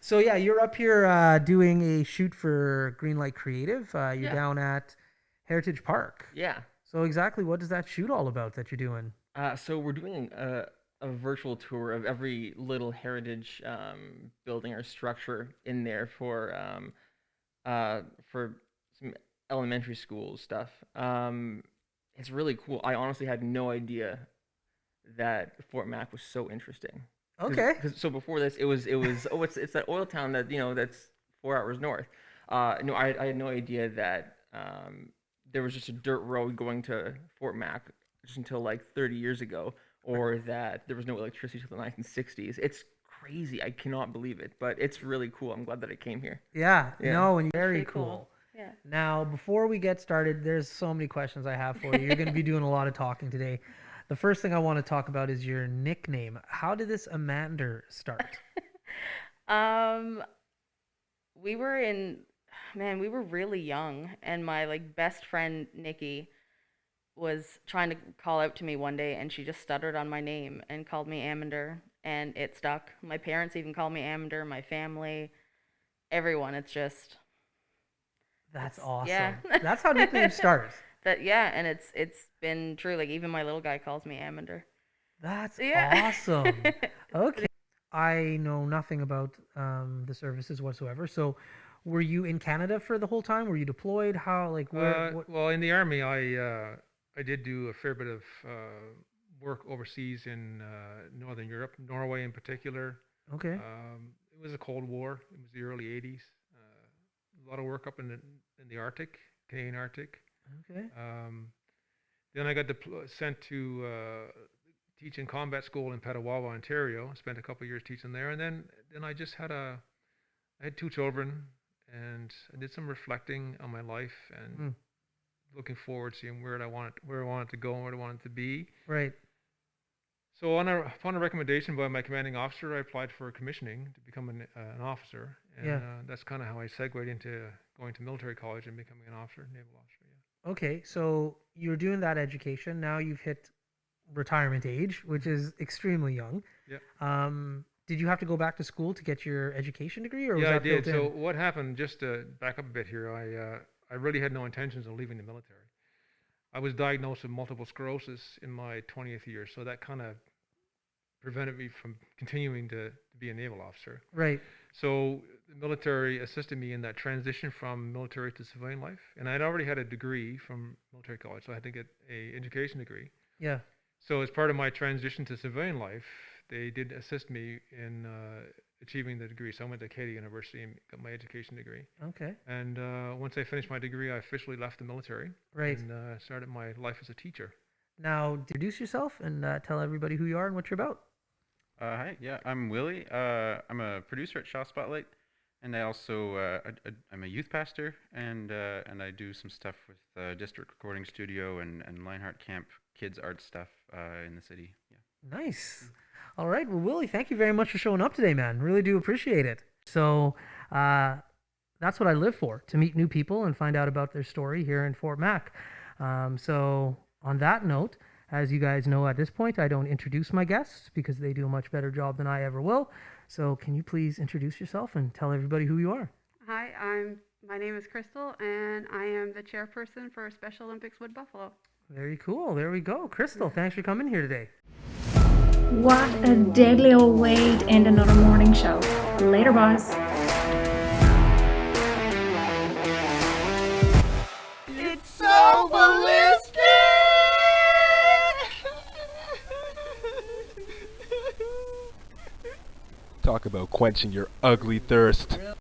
So yeah, you're up here doing a shoot for Greenlight Creative. You're Yeah. down at Heritage Park. Yeah. So exactly, what does that shoot all about that you're doing? So we're doing a virtual tour of every little heritage building or structure in there for some elementary school stuff. It's really cool. I honestly had no idea that Fort Mac was so interesting. Okay. So before this, it was oh, it's that oil town that that's 4 hours north. No, I had no idea that there was just a dirt road going to Fort Mac just until like 30 years ago, or that there was no electricity until the 1960s. It's crazy. I cannot believe it, but it's really cool. I'm glad that I came here. Yeah, Yeah. no, and That's very pretty cool. cool. Yeah. Now, before we get started, there's so many questions I have for you. You're going to be doing a lot of talking today. The first thing I want to talk about is your nickname. How did this Amander start? Um, we were in, man, we were really young, and my like best friend Nikki was trying to call out to me one day, and she just stuttered on my name and called me Amander, and it stuck. My parents even call me Amander, my family, everyone. It's just, That's yeah. awesome. That's how nicknames start. That yeah, and it's been true. Like even my little guy calls me Amander. That's Yeah. awesome. Okay. I know nothing about the services whatsoever. So, were you in Canada for the whole time? Were you deployed? How, like, where, what? Well, in the army, I did do a fair bit of work overseas in Northern Europe, Norway in particular. Okay. It was a Cold War. It was the early '80s. A lot of work up in the Arctic, Canadian Arctic. Okay. Then I got sent to teach in combat school in Petawawa, Ontario. Spent a couple of years teaching there, and then I just I had two children, and I did some reflecting on my life and Mm, looking forward, seeing where I wanted to go and where I wanted to be. right. So upon a recommendation by my commanding officer, I applied for commissioning to become an officer, and Yeah. that's kind of how I segued into going to military college and becoming an officer, naval officer. Yeah. Okay. So, you're doing that education. Now you've hit retirement age, which is extremely young. Yeah. Did you have to go back to school to get your education degree, or was Yeah, I that built did. So in? what happened? Just to back up a bit here, I really had no intentions of leaving the military. I was diagnosed with multiple sclerosis in my 20th year, so that kind of prevented me from continuing to be a naval officer. Right. So the military assisted me in that transition from military to civilian life, and I'd already had a degree from military college, so I had to get a education degree. Yeah. So as part of my transition to civilian life, they did assist me in achieving the degree. So I went to Acadia University and got my education degree. Okay. And once I finished my degree, I officially left the military Right. and started my life as a teacher. Now, introduce yourself and tell everybody who you are and what you're about. Hi, yeah, I'm Willie. I'm a producer at Shaw Spotlight, and I also I'm a youth pastor, and I do some stuff with District Recording Studio and Lionheart Camp Kids Art stuff in the city. Yeah. Nice. All right. Well, Willie, thank you very much for showing up today, man. Really do appreciate it. So, that's what I live for, to meet new people and find out about their story here in Fort Mac. So, on that note, as you guys know at this point, I don't introduce my guests because they do a much better job than I ever will. So, can you please introduce yourself and tell everybody who you are? Hi, my name is Crystal, and I am the chairperson for Special Olympics Wood Buffalo. Very cool. There we go. Crystal, thanks for coming here today. What a deadly old way to end another morning show. Later, boys. It's so ballistic! Talk about quenching your ugly thirst.